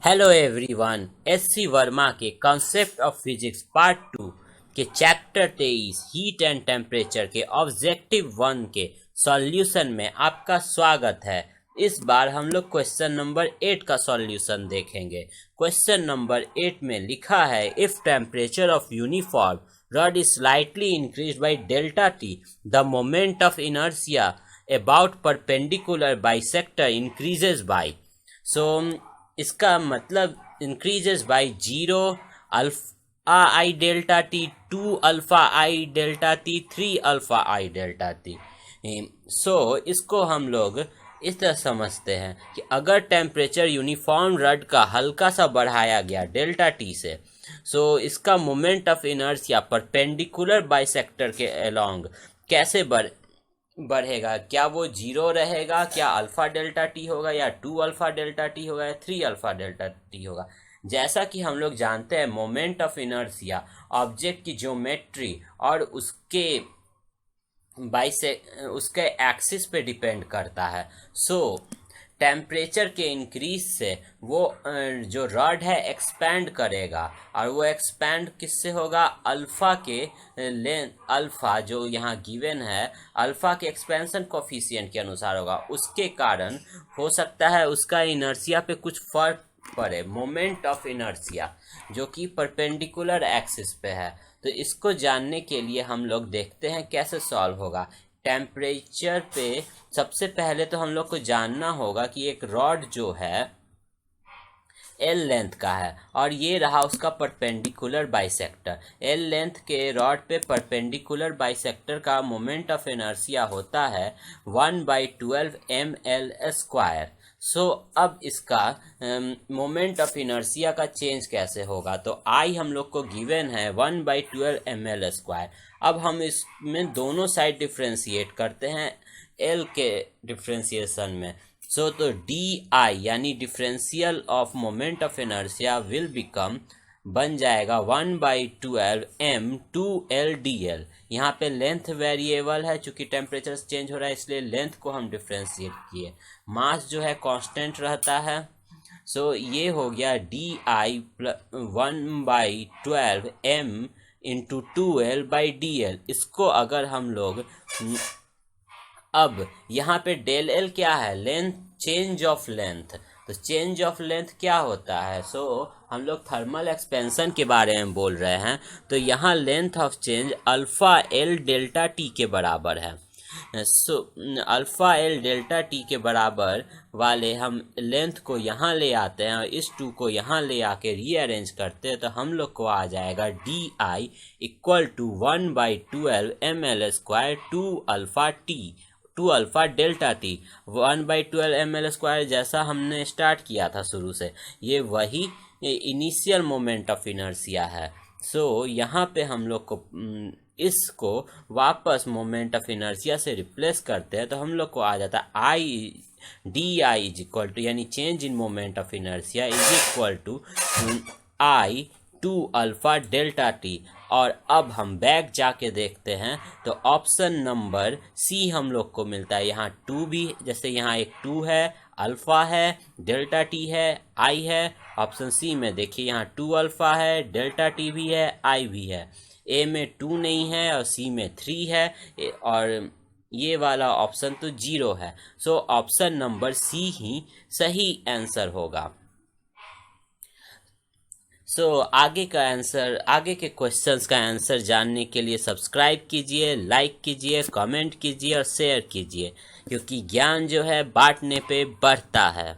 Hello everyone, SC Verma के concept of physics part 2 के chapter 23 heat and temperature के objective 1 के सॉल्यूशन में आपका स्वागत है। इस बार हम लोग क्वेश्चन नंबर 8 का सॉल्यूशन देखेंगे। क्वेश्चन नंबर 8 में लिखा है, if temperature of uniform rod is slightly increased by delta T, the moment of inertia about perpendicular bisector increases by. So इसका मतलब increases by 0 alpha I delta T, 2 alpha I delta T, 3 alpha I delta T. So इसको हम लोग इस तरह समझते हैं कि अगर टेम्परेचर यूनिफॉर्म रड का हल्का सा बढ़ाया गया डेल्टा टी से, सो इसका moment of inertia perpendicular bisector के अलोंग कैसे बढ़ेगा। क्या वो 0 रहेगा, क्या अल्फा डेल्टा टी होगा, या 2 अल्फा डेल्टा टी होगा, या 3 अल्फा डेल्टा टी होगा। जैसा कि हम लोग जानते हैं, मोमेंट ऑफ इनर्शिया ऑब्जेक्ट की ज्योमेट्री और उसके एक्सिस पे डिपेंड करता है। सो टेम्परेचर के इंक्रीज से वो जो रॉड है एक्सपैंड करेगा, और वो एक्सपैंड किससे होगा, अल्फ़ा के लेंथ, अल्फ़ा जो यहाँ गिवन है अल्फ़ा के एक्सपेंशन कोफिशिएंट के अनुसार होगा। उसके कारण हो सकता है उसका इनर्शिया पे कुछ फर्क पड़े, मोमेंट ऑफ इनर्शिया जो कि परपेंडिकुलर एक्सिस पे है। तो इसको जानने के लिए हम लोग देखते हैं कैसे सॉल्व होगा। टेम्परेचर पे सबसे पहले तो हम लोग को जानना होगा कि एक रॉड जो है एल लेंथ का है, और ये रहा उसका परपेंडिकुलर बाइसेक्टर। एल लेंथ के रॉड पे परपेंडिकुलर बाइसेक्टर का मोमेंट ऑफ इनर्शिया होता है 1/12 ml²। सो अब इसका मोमेंट ऑफ इनर्शिया का चेंज कैसे होगा, तो आई हम लोग को गिवन है 1/12 ml²। अब हम इसमें दोनों साइड डिफ्रेंशिएट करते हैं एल के डिफ्रेंशिएशन में। सो तो डी आई यानी differential of moment of inertia will become, बन जाएगा 1/12 m2l/dl। यहाँ पे लेंथ वेरिएबल है, चूंकि टेम्परेचर चेंज हो रहा है इसलिए लेंथ को हम डिफ्रेंशिएट किए। मास जो है कांस्टेंट रहता है। सो ये हो गया D I 1/12 m into 2l/dl। इसको अगर हम लोग अब यहाँ पे डेल एल क्या है, लेंथ, चेंज ऑफ लेंथ। तो चेंज ऑफ लेंथ क्या होता है, सो हम लोग थर्मल एक्सपेंशन के बारे में बोल रहे हैं। तो यहाँ length of change alpha L delta T के बराबर है। सो अल्फ़ा एल डेल्टा टी के बराबर वाले हम लेंथ को यहाँ ले आते हैं और इस 2 को यहाँ ले आके रीअरेंज करते हैं, तो हम लोग को आ जाएगा D I equal to 1/12 ml² 2 alpha delta T. 1/12 ml² जैसा हमने स्टार्ट किया था शुरू से, ये वही इनिशियल मोमेंट ऑफ इनर्शिया है। सो यहाँ पे हम लोग को इसको वापस मोमेंट ऑफ इनर्शिया से रिप्लेस करते हैं, तो हम लोग को आ जाता है I D I is equal to, यानी change in moment of inertia is equal to I 2 alpha delta T. और अब हम बैक जाके देखते हैं तो ऑप्शन नंबर सी हम लोग को मिलता है। यहाँ 2 भी, जैसे यहाँ एक 2 है, अल्फ़ा है, डेल्टा टी है, आई है। ऑप्शन सी में देखिए यहाँ 2 अल्फ़ा है, डेल्टा टी भी है, आई भी है। ए में 2 नहीं है और सी में 3 है, और ये वाला ऑप्शन तो 0 है। सो ऑप्शन नंबर सी ही सही आंसर होगा। आगे का आंसर, आगे के क्वेश्चंस का आंसर जानने के लिए सब्सक्राइब कीजिए, लाइक कीजिए, कमेंट कीजिए और शेयर कीजिए, क्योंकि ज्ञान जो है बांटने पे बढ़ता है।